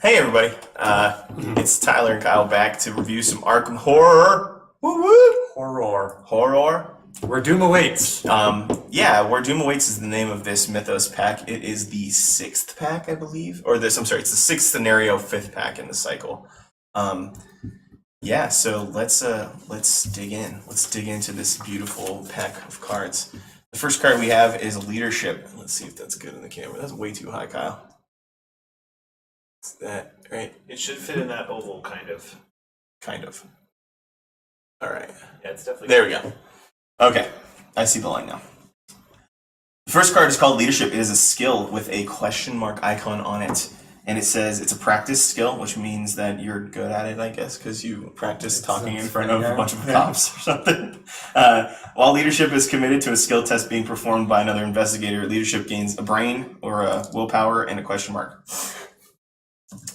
Hey everybody, it's Tyler and Kyle back to review some Arkham horror. Woo woo! Horror. Where Doom Awaits. Yeah, Where Doom Awaits is the name of this Mythos pack. It is the 6th pack, I believe, or this. I'm sorry, it's the 6th scenario, 5th pack in the cycle. Yeah, so let's dig in. Let's dig into this beautiful pack of cards. The first card we have is Leadership. Let's see if that's good in the camera. That's way too high, Kyle. Is that right? It should fit in that oval, kind of. Kind of. All right. Yeah, it's definitely. There we go. Okay, I see the line now. The first card is called Leadership. It is a skill with a question mark icon on it. And it says it's a practice skill, which means that you're good at it, I guess, because you practice talking in front of a bunch of cops or something. While Leadership is committed to a skill test being performed by another investigator, Leadership gains a brain or a willpower and a question mark.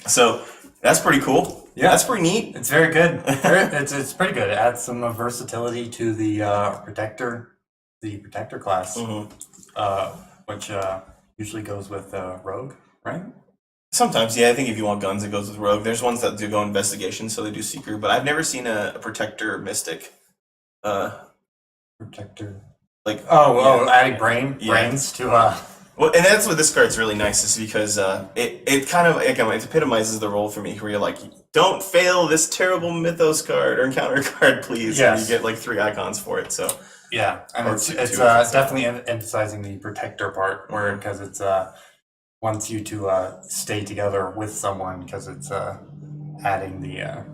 So that's pretty cool. Yeah, that's pretty neat. It's very good. It's pretty good. It adds some versatility to the protector class, which usually goes with rogue, right? Sometimes, yeah. I think if you want guns, it goes with rogue. There's ones that do go investigation, so they do secret. But I've never seen a protector mystic. Protector. Like adding brains to Well, and that's what this card's really nice, is because it kind of, again, it epitomizes the role for me, where you're like, don't fail this terrible Mythos card or encounter card, please. Yes. And you get like 3 icons for it. So yeah, and it's definitely emphasizing the protector part, where because it's wants you to stay together with someone, because it's adding the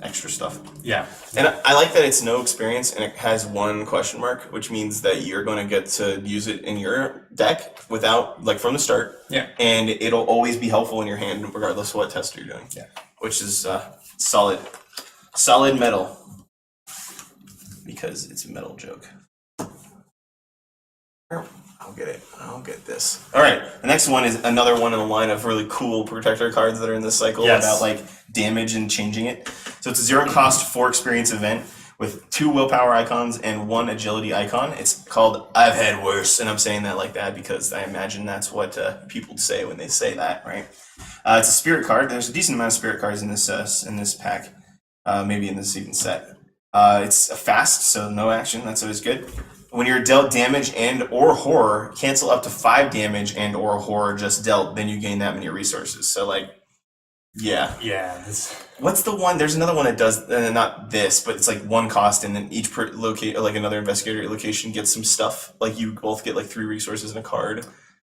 extra stuff. Yeah. And I like that it's no experience and it has 1 question mark, which means that you're going to get to use it in your deck without, like, from the start. Yeah. And it'll always be helpful in your hand regardless of what test you're doing. Yeah. Which is solid metal, because it's a metal joke. I'll get this. All right, the next one is another one in a line of really cool protector cards that are in this cycle about like damage and changing it. So it's a 0 cost 4 experience event with 2 willpower icons and 1 agility icon. It's called I've Had Worse, and I'm saying that like that because I imagine that's what people say when they say that, right? It's a spirit card. There's a decent amount of spirit cards in this pack, maybe in this even set. It's a fast, so no action. That's always good. When you're dealt damage and or horror, cancel up to 5 damage and or horror just dealt. Then you gain that many resources. So like, yeah. Yeah. What's the one? There's another one that does not this, but it's like 1 cost, and then each like another investigator location gets some stuff. Like you both get like 3 resources and a card.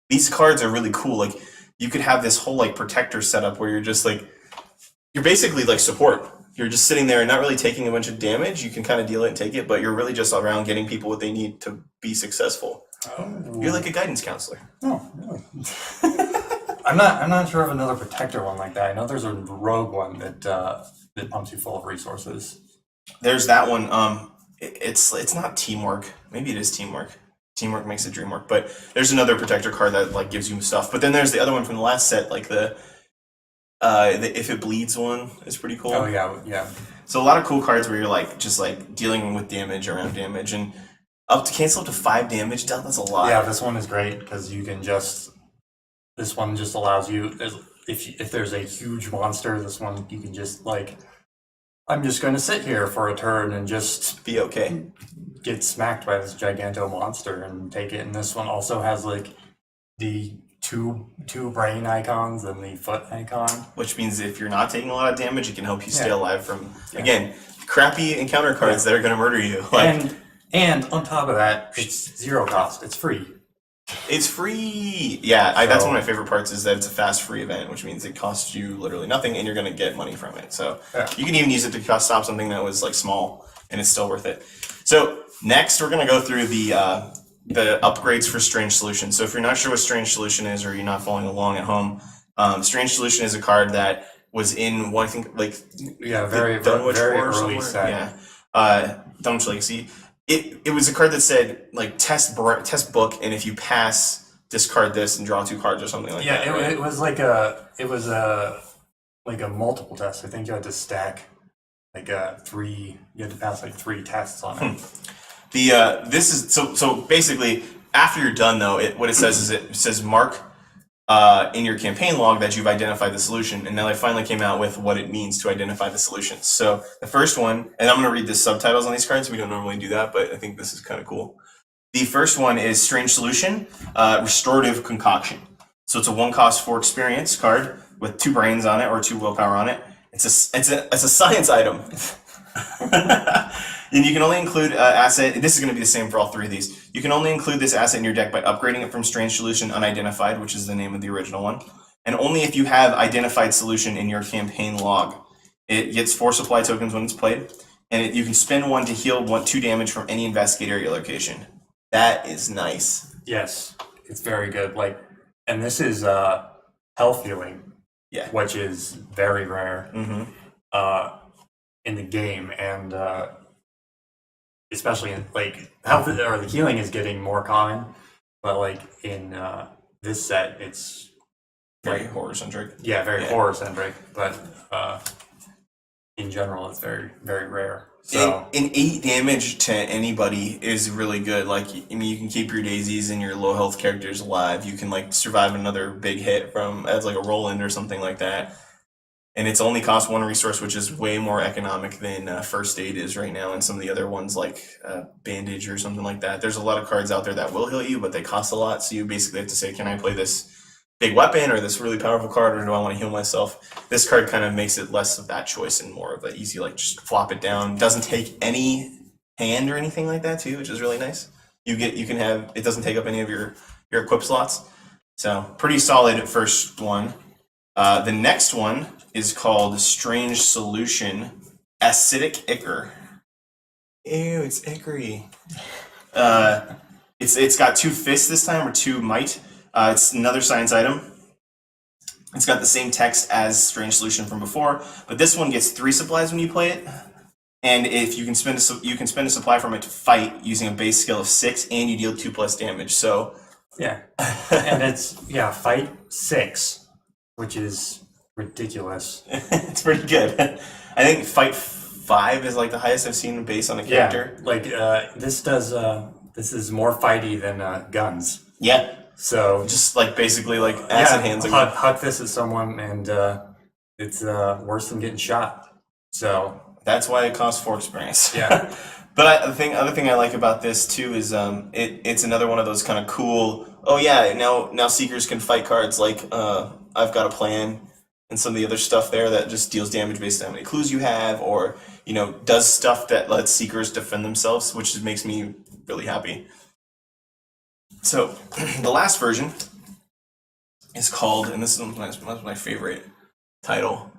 These cards are really cool. Like you could have this whole like protector setup where you're just like, you're basically like support. You're just sitting there and not really taking a bunch of damage. You can kind of deal it and take it, but you're really just around getting people what they need to be successful. Oh. You're like a guidance counselor. Oh, really? I'm not sure of another protector one like that. I know there's a rogue one that pumps you full of resources. There's that one. It's not teamwork. Maybe it is teamwork. Teamwork makes the dream work. But there's another protector card that like gives you stuff. But then there's the other one from the last set, like the If It Bleeds one is pretty cool. Oh yeah. So a lot of cool cards where you're like just like dealing with damage around damage, and cancel up to 5 damage dealt. That's a lot. Yeah, this one is great because you can this one just allows you, if there's a huge monster, this one you can just like, I'm just going to sit here for a turn and just be okay. Get smacked by this giganto monster and take it. And this one also has like the two brain icons and the foot icon, which means if you're not taking a lot of damage, it can help you stay alive from again crappy encounter cards that are going to murder you. Like, and on top of that, it's 0 cost. It's free. It's free. Yeah, that's one of my favorite parts, is that it's a fast free event, which means it costs you literally nothing and you're going to get money from it. So you can even use it to stop something that was like small, and it's still worth it. So next we're going to go through the upgrades for Strange Solution. So if you're not sure what Strange Solution is, or you're not following along at home, Strange Solution is a card that was in what I think like very early set. Dunwich Legacy. It was a card that said like test book, and if you pass, discard this and draw 2 cards or something like that. Yeah, it was like a multiple test. I think you had to stack like 3. You had to pass like 3 tests on it. This is so basically after you're done though, what it says is it says mark in your campaign log that you've identified the solution. And now they finally came out with what it means to identify the solutions. So the first one, and I'm going to read the subtitles on these cards. We don't normally do that, but I think this is kind of cool. The first one is Strange Solution, Restorative Concoction. So it's a 1-cost 4 experience card with 2 brains on it or 2 willpower on it. It's a science item. And you can only include asset. This is going to be the same for all 3 of these. You can only include this asset in your deck by upgrading it from Strange Solution Unidentified, which is the name of the original one, and only if you have identified solution in your campaign log. It gets 4 supply tokens when it's played, and you can spend 1 to heal 2 damage from any investigate area location. That is nice. Yes, it's very good. And this is health healing, which is very rare in the game, and especially in health or the healing is getting more common, but in this set, it's very horror centric. Yeah, very horror centric, but in general, it's very, very rare. So and 8 damage to anybody is really good. You can keep your daisies and your low health characters alive. You can survive another big hit from as a roll-in or something like that. And it's only cost 1 resource, which is way more economic than First Aid is right now, and some of the other ones like Bandage or something like that. There's a lot of cards out there that will heal you, but they cost a lot. So you basically have to say, can I play this big weapon or this really powerful card, or do I want to heal myself? This card kind of makes it less of that choice and more of an easy, just flop it down. Doesn't take any hand or anything like that too, which is really nice. It doesn't take up any of your equip slots. So pretty solid first one. The next one is called Strange Solution Acidic Ichor. Ew, it's ichory. It's got 2 fists this time, or 2 might. It's another science item. It's got the same text as Strange Solution from before, but this one gets 3 supplies when you play it. And if you can spend a supply from it to fight using a base skill of 6, and you deal 2+ damage. So yeah, and it's fight 6, which is ridiculous. It's pretty good. I think fight 5 is the highest I've seen base on a character. Yeah, this is more fighty than guns. Yeah. So just basically acid hands. Huck this at someone, and it's worse than getting shot. So that's why it costs 4 experience. Yeah. But the other thing I like about this too is it's another one of those kind of cool. Oh yeah, now Seekers can fight cards I've got a plan, and some of the other stuff there that just deals damage based on how many clues you have, or does stuff that lets Seekers defend themselves, which makes me really happy. So the last version is called, and this is my favorite title,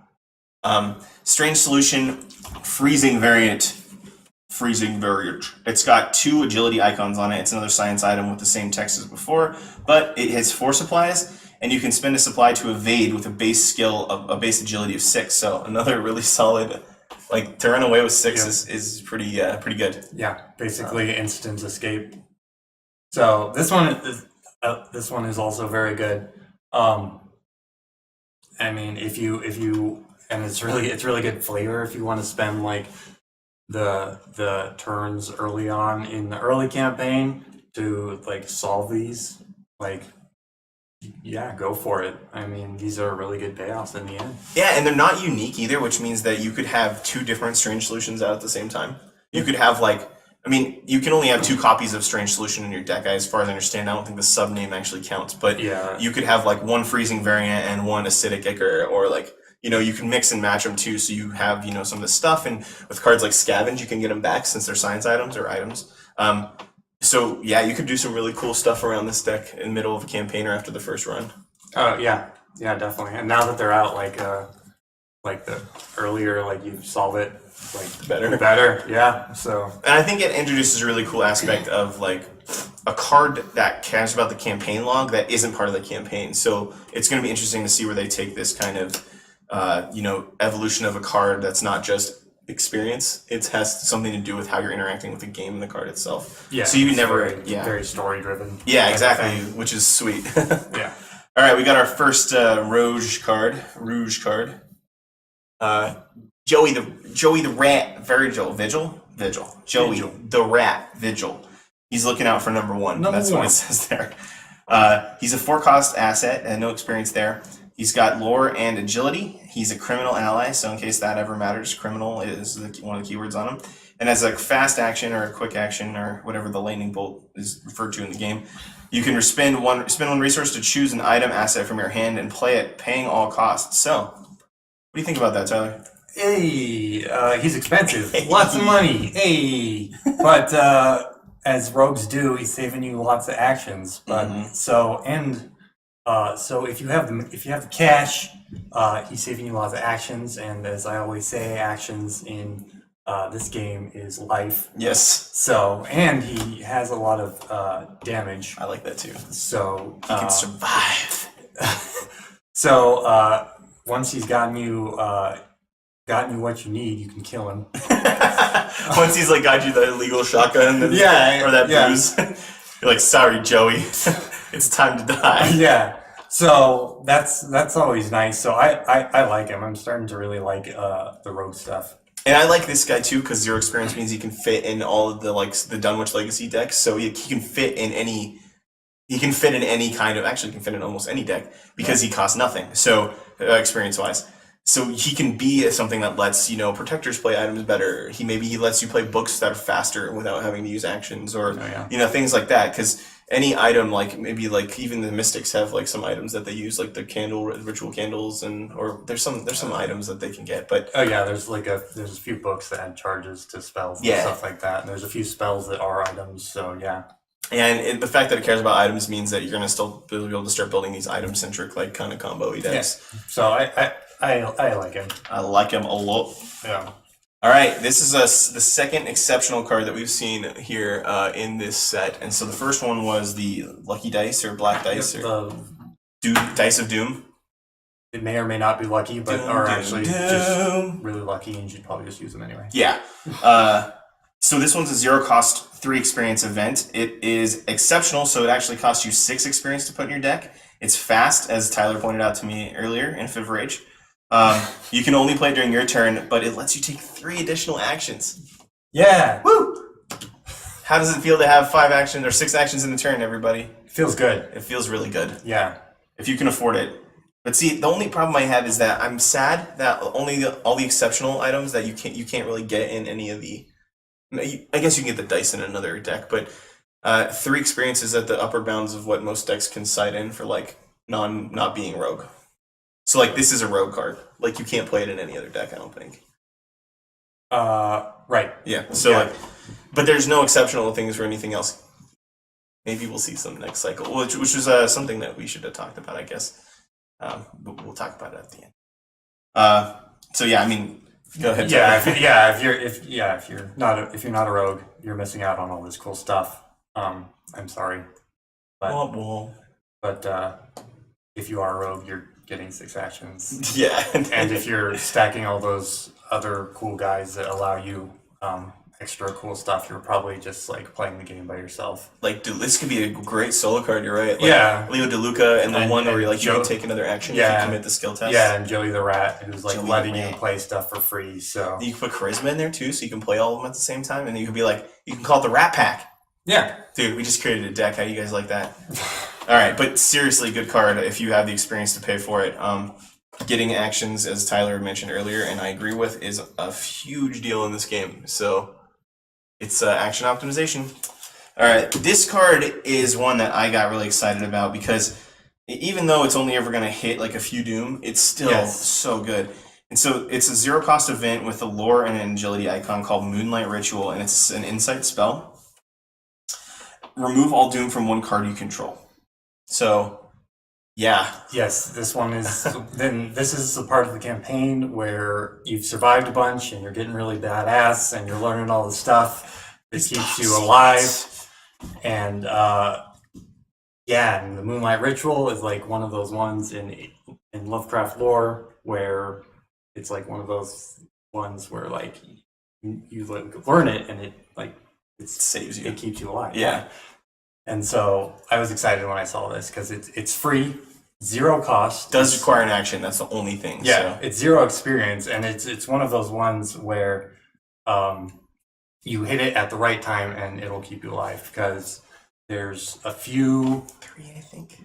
Strange Solution Freezing Variant. It's got 2 agility icons on it. It's another science item with the same text as before, but it has 4 supplies, and you can spend a supply to evade with a base skill of a base agility of 6. So another really solid, to run away with 6 is pretty good. Yeah, basically instant escape. So this one is also very good. I mean, if you and it's really good flavor if you want to spend the turns early on in the early campaign to solve these. Yeah, go for it. I mean, these are really good payoffs in the end. Yeah, and they're not unique either, which means that you could have 2 different Strange Solutions out at the same time. You could have you can only have 2 copies of Strange Solution in your deck. As far as I understand, I don't think the sub-name actually counts. But you could have 1 freezing variant and 1 acidic ichor, or you can mix and match them too. So you have some of the stuff, and with cards like Scavenge, you can get them back since they're science items or items. So yeah, you could do some really cool stuff around this deck in the middle of a campaign or after the first run. Oh yeah, definitely. And now that they're out, the earlier, you solve it. Better, yeah. So, and I think it introduces a really cool aspect of a card that cares about the campaign log that isn't part of the campaign. So it's going to be interesting to see where they take this kind of evolution of a card that's not just experience. It has something to do with how you're interacting with the game and the card itself. Yeah. So you never, very story driven. Yeah, exactly, which is sweet. Yeah. All right, we got our first Rouge card. Joey the Rat Vigil. Joey the Rat Vigil. He's looking out for number 1. That's what it says there. He's a 4-cost asset and no experience there. He's got lore and agility. He's a criminal ally, so in case that ever matters, criminal is one of the keywords on him. And as a fast action or a quick action or whatever the lightning bolt is referred to in the game, you can spend one resource to choose an item asset from your hand and play it, paying all costs. So, what do you think about that, Tyler? Hey, he's expensive. Lots of money. Hey, but as rogues do, he's saving you lots of actions. But so if you have the cash, he's saving you lots of actions. And as I always say, actions in this game is life. Yes. So, and he has a lot of damage. I like that too. So he can survive. So once he's gotten you what you need, you can kill him. Once he's like got you the illegal shotgun, or that booze, you're like, sorry, Joey, it's time to die. Yeah. So that's always nice. So I like him. I'm starting to really like the rogue stuff. And I like this guy too because 0 experience means he can fit in all of the Dunwich Legacy decks. So he can fit in any. He can fit in any kind of. Actually, he can fit in almost any deck because he costs nothing. So experience wise. So he can be something that lets, protectors play items better. He lets you play books that are faster without having to use actions or, things like that. Because any item, even the Mystics have some items that they use, like the ritual candles, or there's some items that they can get. But there's a few books that add charges to spells and stuff like that. And there's a few spells that are items. So yeah. And the fact that it cares about items means that you're going to still be able to start building these item-centric, kind of combo-y decks. Yeah. So I like him. I like him a lot. Yeah. All right, this is the second exceptional card that we've seen here in this set. And so the first one was the Lucky Dice or Black Dice or Dice of Doom. It may or may not be lucky, but are actually just really lucky, and you should probably just use them anyway. Yeah. So this one's a 0 cost, 3 experience event. It is exceptional, so it actually costs you 6 experience to put in your deck. It's fast, as Tyler pointed out to me earlier in Fit of Rage. You can only play it during your turn, but it lets you take 3 additional actions. Yeah! Woo! How does it feel to have 5 actions or 6 actions in a turn, everybody? It feels good. It feels really good. Yeah. If you can afford it. But see, the only problem I have is that I'm sad that only all the exceptional items that you can't really get in any of the. I guess you can get the dice in another deck, but 3 experiences at the upper bounds of what most decks can cite in for not being rogue. So this is a rogue card. You can't play it in any other deck, I don't think. Right. Yeah. So but there's no exceptional things for anything else. Maybe we'll see some next cycle, which is something that we should have talked about, I guess. But we'll talk about it at the end. So yeah, I mean, go ahead. If you're not a rogue, you're missing out on all this cool stuff. I'm sorry, but if you are a rogue, you're getting 6 actions. Yeah, and if you're stacking all those other cool guys that allow you extra cool stuff, you're probably just playing the game by yourself. This could be a great solo card. You're right. Leo DeLuca and the one where you can take another action if you commit the skill test. Yeah, and Joey the Rat, who's letting you play stuff for free. So you can put charisma in there too, so you can play all of them at the same time, and you can be you can call it the Rat Pack. Yeah, dude, we just created a deck. How do you guys like that? All right, but seriously, good card if you have the experience to pay for it. Getting actions, as Tyler mentioned earlier, and I agree with, is a huge deal in this game. So it's action optimization. All right, this card is one that I got really excited about because even though it's only ever going to hit a few Doom, it's still so good. And so it's a 0 cost event with a lore and an agility icon called Moonlight Ritual, and it's an insight spell. Remove all Doom from one card you control. So, yeah. Yes, this one is. Then this is a part of the campaign where you've survived a bunch and you're getting really badass and you're learning all the stuff that keeps you alive. And and the Moonlight Ritual is one of those ones in Lovecraft lore where it's one of those ones where you learn it and it saves you. It keeps you alive. Yeah. And so I was excited when I saw this because it's free, 0 cost. Does require an action. That's the only thing. Yeah, it's 0 experience, and it's one of those ones where you hit it at the right time and it'll keep you alive because There's a few. 3, I think.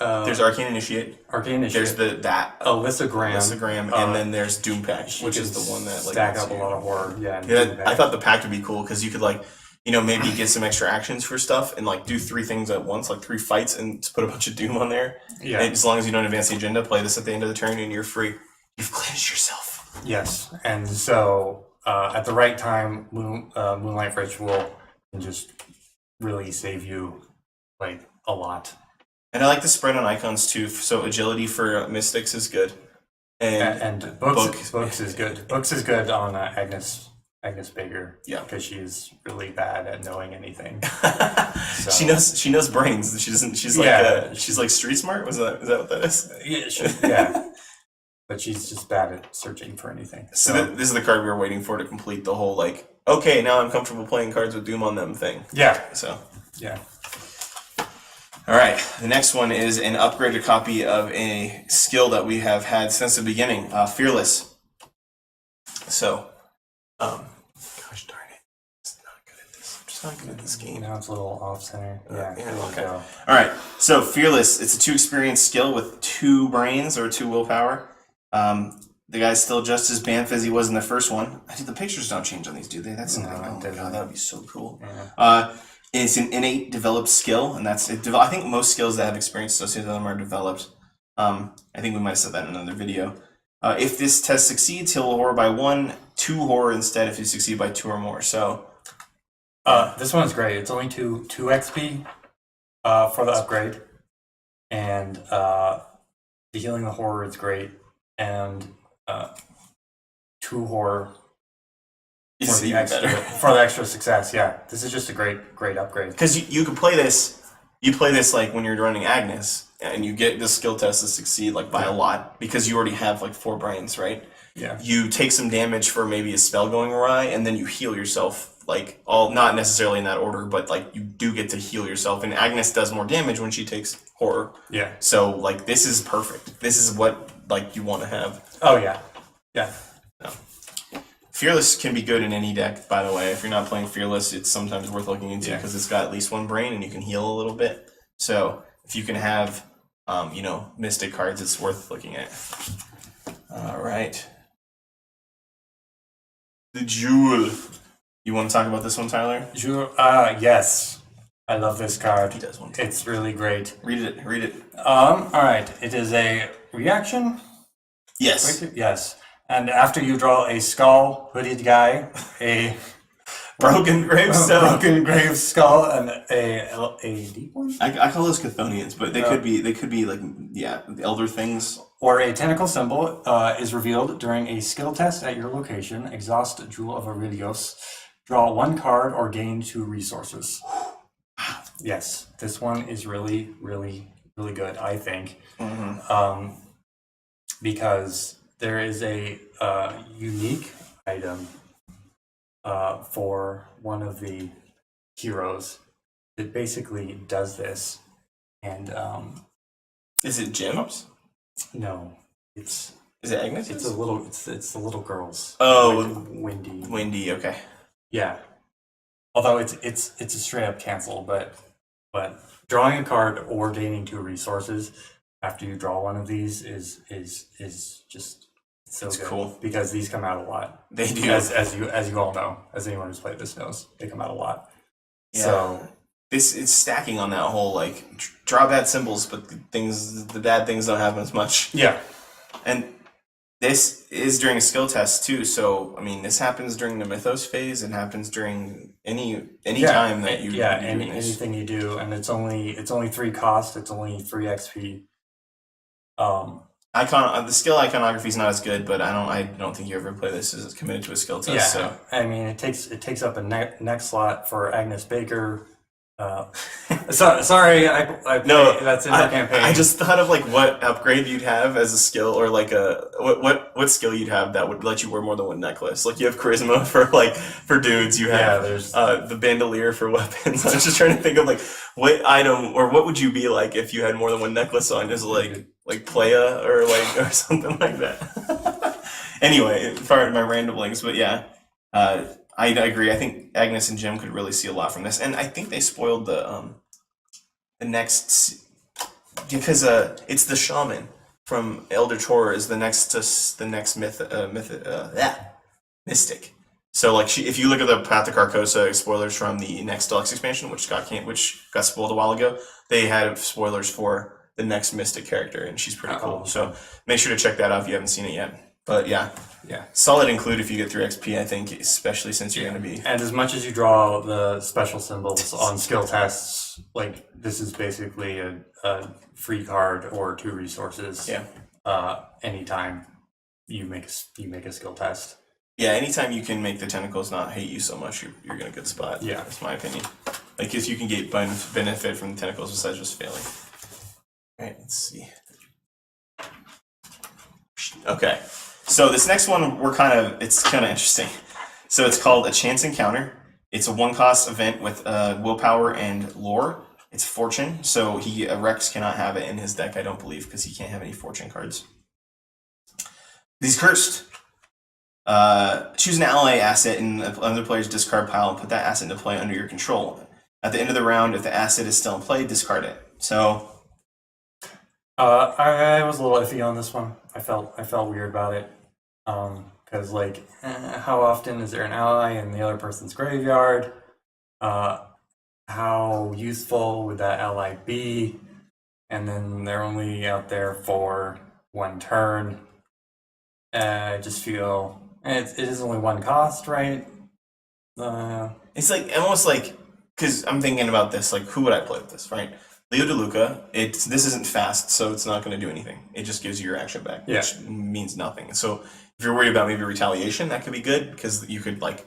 Uh, There's Arcane Initiate. Arcane Initiate. There's Alyssa-gram, and then there's Doom Pact, which is the one that like stack lets up a you- lot of horror. Yeah, and Yeah, Doom I Pact. thought the pact would be cool because you could like, maybe get some extra actions for stuff and like do 3 things at once, like 3 fights, and just put a bunch of Doom on there. Yeah. And as long as you don't advance the agenda, play this at the end of the turn and you're free. You've cleansed yourself. Yes, and so at the right time, Moonlight Ritual can just really save you like a lot. And I like the spread on icons too. So agility for Mystics is good. And Books is good. Books is good on Agnes Baker. Yeah. Because she's really bad at knowing anything. So. She knows brains. She doesn't. She's like she's like street smart. Is that what that is? Yeah. But she's just bad at searching for anything. So this is the card we were waiting for to complete the whole like, okay, now I'm comfortable playing cards with Doom on them thing. Yeah. So. Yeah. All right, the next one is an upgraded copy of a skill that we have had since the beginning, Fearless. So, gosh darn it, I'm not good at this. I'm just not good at this game. Now it's a little off center. Yeah. Okay. All right, so Fearless, it's a 2 experience skill with 2 brains or 2 willpower. The guy's still just as bamf as he was in the first one. The pictures don't change on these, do they? That's something. Oh my god, that would be so cool. Yeah. It's an innate developed skill, and that's it. I think most skills that have experience associated with them are developed. I think we might have said that in another video. If this test succeeds, he'll horror by 1, 2 horror instead if you succeed by 2 or more. So, this one's great. It's only 2 XP for the upgrade, and the healing the horror is great, and 2 horror. it's even better. For the extra success, yeah. This is just a great upgrade. Because you can play this. You play this like when you're running Agnes, and you get the skill test to succeed like by a lot because you already have like 4 brains, right? Yeah. You take some damage for maybe a spell going awry, and then you heal yourself. Like not necessarily in that order, but like you do get to heal yourself. And Agnes does more damage when she takes horror. Yeah. So like this is perfect. This is what like you want to have. Oh yeah. Yeah. Fearless can be good in any deck, by the way. If you're not playing Fearless, it's sometimes worth looking into because it's got at least 1 brain and you can heal a little bit. So if you can have, Mystic cards, it's worth looking at. All right. The Jewel. You want to talk about this one, Tyler? Yes. I love this card. He does one. It's really great. Read it. All right. It is a reaction. Yes. Yes. And after you draw a skull hooded guy, a Broken Gravestone. broken grave skull, and a deep one, I call those Chthonians, but they could be like elder things. or a tentacle symbol is revealed during a skill test at your location. Exhaust Jewel of Aurelios. Draw 1 card or gain 2 resources. Yes, this one is really, really, really good, I think, because there is a unique item for one of the heroes that basically does this, and Is it Gems? no, it's Is it Agnes? it's the little girls. Oh, like Windy. Windy. Okay. Yeah. Although it's a straight up cancel, but drawing a card or gaining 2 resources after you draw one of these is just so It's good. cool. Because these come out a lot. They do. As you all know, as anyone who's played this knows, they come out a lot. Yeah. So This it's stacking on that whole like draw bad symbols, but the bad things don't happen as much. yeah. And this is during a skill test too. So I mean, this happens during the Mythos phase. It happens during any time that you anything you do, and it's only 3 cost. It's only 3 XP. The skill iconography is not as good, but I don't think you ever play this as committed to a skill test. Yeah, So I mean it takes up a next slot for Agnes Baker. Sorry, I no, that's in the campaign. I just thought of like what upgrade you'd have as a skill, or like what skill you'd have that would let you wear more than 1 necklace. Like you have charisma for dudes. You have there's the bandolier for weapons. I was just trying to think of like what item or what would you be like if you had more than 1 necklace on? Is it like playa or something like that? Anyway, pardon my ramblings, but yeah. I agree. I think Agnes and Jim could really see a lot from this, and I think they spoiled the next because it's the shaman from Elder Tor is the next mystic. So like if you look at the Path to Carcosa spoilers from the next Deluxe expansion, which got spoiled a while ago, they had spoilers for the next mystic character, and she's pretty cool. So make sure to check that out if you haven't seen it yet. But yeah, solid include if you get through XP, I think, especially since you're going to be. And as much as you draw the special symbols on skill tests, like this is basically a free card or 2 resources. Yeah. Anytime you make a skill test. Yeah, anytime you can make the tentacles not hate you so much, you're in a good spot. Yeah, that's my opinion. Like if you can get benefit from the tentacles besides just failing. All right, let's see. Okay, so this next one it's kind of interesting. So it's called a Chance Encounter. It's a 1-cost event with willpower and lore. It's fortune, so Rex cannot have it in his deck, I don't believe, because he can't have any fortune cards. He's cursed. Choose an ally asset in another player's discard pile and put that asset into play under your control. At the end of the round, if the asset is still in play, discard it. So, I was a little iffy on this one. I felt weird about it, because how often is there an ally in the other person's graveyard? How useful would that ally be? And then they're only out there for 1 turn. I just feel it is only 1 cost, right? It's like almost like, because I'm thinking about this, like who would I play with this, right? Leo DeLuca, this isn't fast, so it's not going to do anything. It just gives you your action back, which means nothing. So if you're worried about maybe retaliation, that could be good, because you could, like,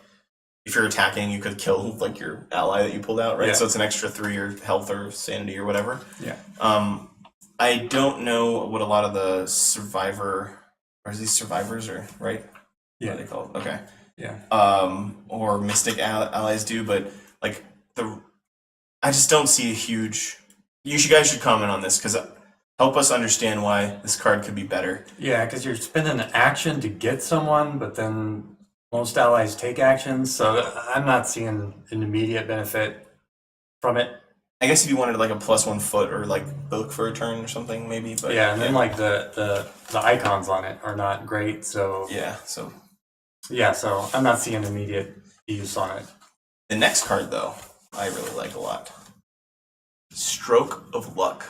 if you're attacking, you could kill like your ally that you pulled out, right? So it's an extra 3 or health or sanity or whatever. I don't know what a lot of the survivors are, right? Yeah, what are they called? Okay. Yeah. Or mystic allies do, but like I just don't see a huge. You guys should comment on this because help us understand why this card could be better. Yeah, because you're spending an action to get someone, but then most allies take actions, so I'm not seeing an immediate benefit from it. I guess if you wanted like a +1 foot or like book for a turn or something, maybe. But and then like the icons on it are not great, so so I'm not seeing immediate use on it. The next card, though, I really like a lot. Stroke of Luck.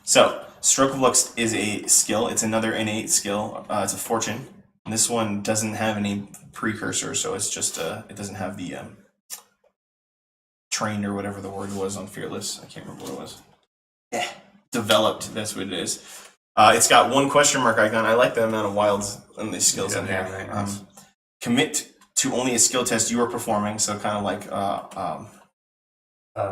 So, Stroke of Luck is a skill. It's another innate skill. It's a fortune. And this one doesn't have any precursor, so it's just it doesn't have the trained or whatever the word was on Fearless. I can't remember what it was. Developed. That's what it is. It's got 1 question mark icon. I like the amount of wilds and these skills in here. Very nice. Commit to only a skill test you are performing. So kind of like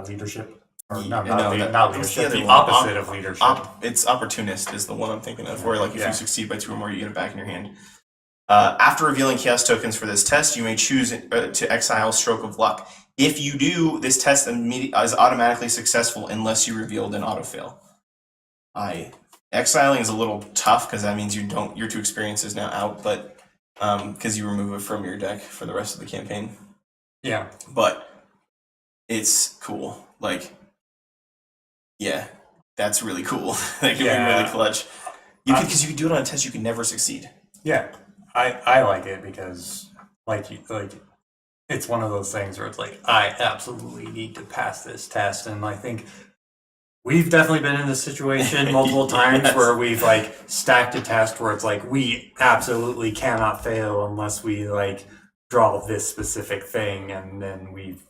leadership. Or not leadership. The opposite of leadership. It's opportunist is the one I'm thinking of, where like if you succeed by 2 or more, you get it back in your hand. After revealing chaos tokens for this test, you may choose to exile Stroke of Luck. If you do, this test is automatically successful unless you revealed an autofail. Exiling is a little tough because that means your 2 experience is now out, but because you remove it from your deck for the rest of the campaign. Yeah, but it's cool. Like, that's really cool. That can be really clutch. Because you can do it on a test you can never succeed. Yeah, I like it because like it's one of those things where it's like I absolutely need to pass this test, and I think we've definitely been in this situation multiple times where we've like stacked a test where it's like we absolutely cannot fail unless we like draw this specific thing, and then we've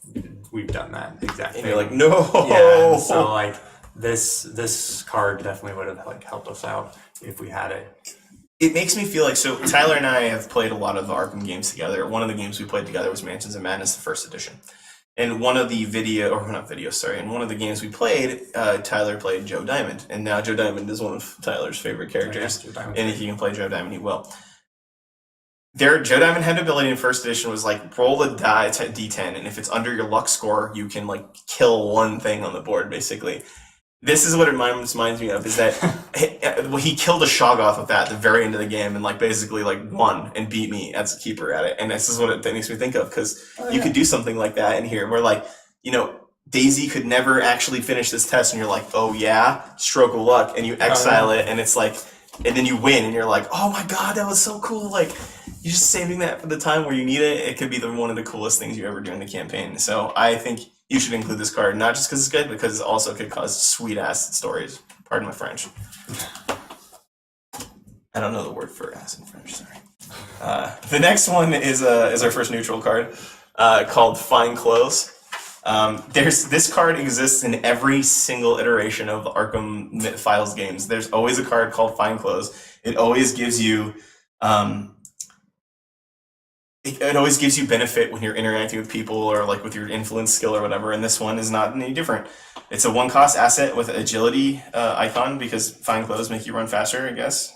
done that exact thing. And you're like, no. Yeah, and so like this card definitely would have like helped us out if we had it. It makes me feel like, so Tyler and I have played a lot of the Arkham games together. One of the games we played together was Mansions of Madness, the 1st edition. And one of the in one of the games we played, Tyler played Joe Diamond. And now Joe Diamond is one of Tyler's favorite characters. And if he can play Joe Diamond, he will. Joe Diamond had ability in 1st edition was like, roll a die to D10, and if it's under your luck score, you can like kill 1 thing on the board, basically. This is what it reminds me of, is that he killed a Shoggoth with that at the very end of the game and like basically like won and beat me as a keeper at it. And this is what it makes me think of, because you could do something like that in here where like, you know, Daisy could never actually finish this test and you're like, oh yeah, stroke of luck, and you exile it and it's like, and then you win and you're like, oh my god, that was so cool. Like, you're just saving that for the time where you need it. It could be one of the coolest things you ever do in the campaign. So I think you should include this card, not just because it's good, because it also could cause sweet-ass stories. Pardon my French. I don't know the word for ass in French, sorry. The next one is our first neutral card, called Fine Clothes. This card exists in every single iteration of the Arkham Files games. There's always a card called Fine Clothes. It always gives you it always gives you benefit when you're interacting with people or like with your influence skill or whatever, and this one is not any different. It's a 1-cost asset with agility icon, because Fine Clothes make you run faster, I guess.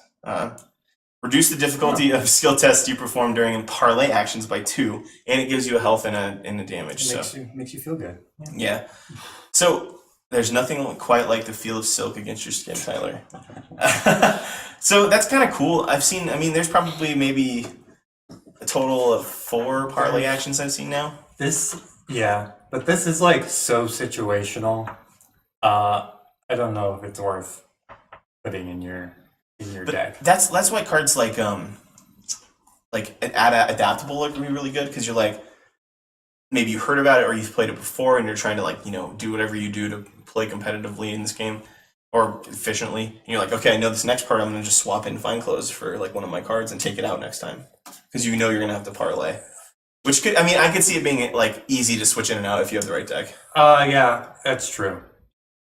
Reduce the difficulty of skill tests you perform during parlay actions by 2, and it gives you a health and a damage. Makes you feel good. Yeah. So there's nothing quite like the feel of silk against your skin, Tyler. So that's kind of cool. There's probably maybe a total of 4 parlay actions I've seen now. But this is like so situational. I don't know if it's worth putting in your deck. That's why cards like adaptable are gonna be really good, because you're like, maybe you heard about it or you've played it before and you're trying to like, you know, do whatever you do to play competitively in this game or efficiently. And you're like, okay, I know this next part, I'm gonna just swap in Fine Clothes for like one of my cards and take it out next time, because you know you're gonna have to parlay. Which could, I could see it being like easy to switch in and out if you have the right deck. Yeah, that's true.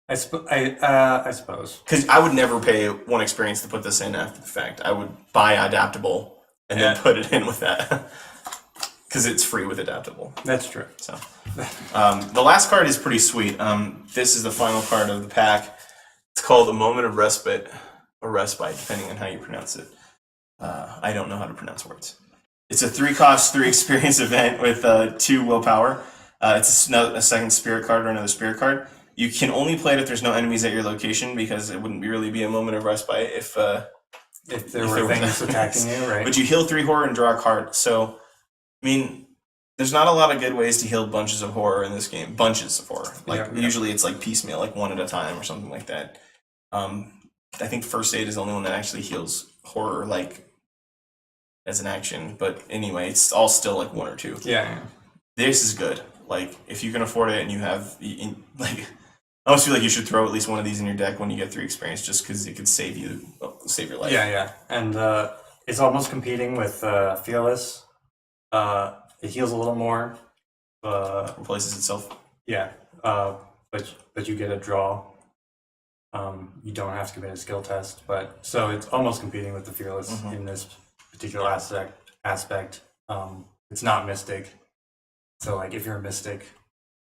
I suppose. Because I would never pay 1 experience to put this in after the fact. I would buy adaptable and then put it in with that. Because it's free with adaptable. That's true. So, the last card is pretty sweet. This is the final card of the pack. It's called A Moment of Respite, or Respite, depending on how you pronounce it. I don't know how to pronounce words. It's a 3-cost, 3 experience event with 2 willpower. It's a second spirit card or another spirit card. You can only play it if there's no enemies at your location, because it wouldn't really be a moment of respite if there were things attacking you, right? But you heal 3 horror and draw a card. So, there's not a lot of good ways to heal bunches of horror in this game. Bunches of horror. Usually it's like piecemeal, like 1 at a time or something like that. I think First Aid is the only one that actually heals horror, like, as an action. But anyway, it's all still like 1 or 2. Yeah. This is good. Like, if you can afford it and you have, I almost feel like you should throw at least one of these in your deck when you get 3 experience, just because it could save your life. Yeah. And it's almost competing with Fearless. It heals a little more. Replaces itself. Yeah. But you get a draw. You don't have to commit a skill test, so it's almost competing with the Fearless in this particular aspect. It's not Mystic. So like if you're a Mystic,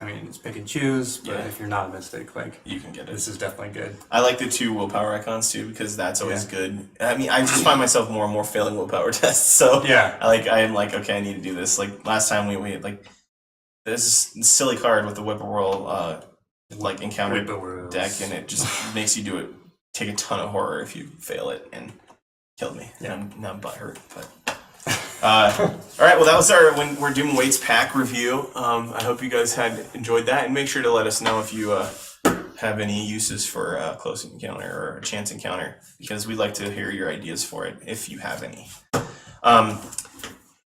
it's pick and choose, but if you're not a Mystic, like, you can get it. This is definitely good. I like the 2 willpower icons too, because that's always good. I just find myself more and more failing willpower tests. So I'm like, okay, I need to do this. Like last time we had like this silly card with the Whippoorwill encounter deck, and it just makes you take a ton of horror if you fail it, and killed me. Yeah. And I'm butthurt, but. All right, well, that was our When We're Doom Waits pack review. I hope you guys had enjoyed that, and make sure to let us know if you have any uses for a close encounter or a chance encounter, because we'd like to hear your ideas for it if you have any.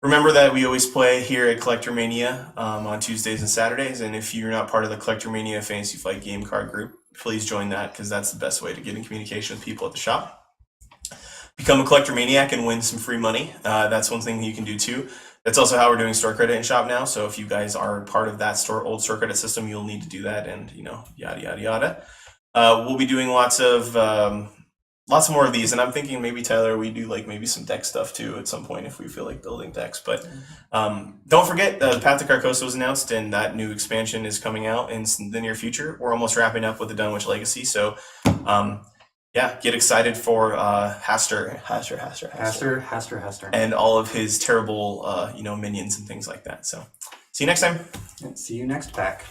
Remember that we always play here at CollectorMania on Tuesdays and Saturdays, and if you're not part of the CollectorMania Fantasy Flight game card group, please join that, because that's the best way to get in communication with people at the shop. Become a Collector Maniac and win some free money. That's one thing you can do too. That's also how we're doing store credit in shop now. So if you guys are part of that old store credit system, you'll need to do that, and yada yada yada. We'll be doing lots more of these, and I'm thinking maybe, Tyler, we do like maybe some deck stuff too at some point if we feel like building decks. But don't forget, the Path to Carcosa was announced, and that new expansion is coming out in the near future. We're almost wrapping up with the Dunwich Legacy, so. Get excited for Haster, and all of his terrible, minions and things like that. So, see you next time. See you next pack.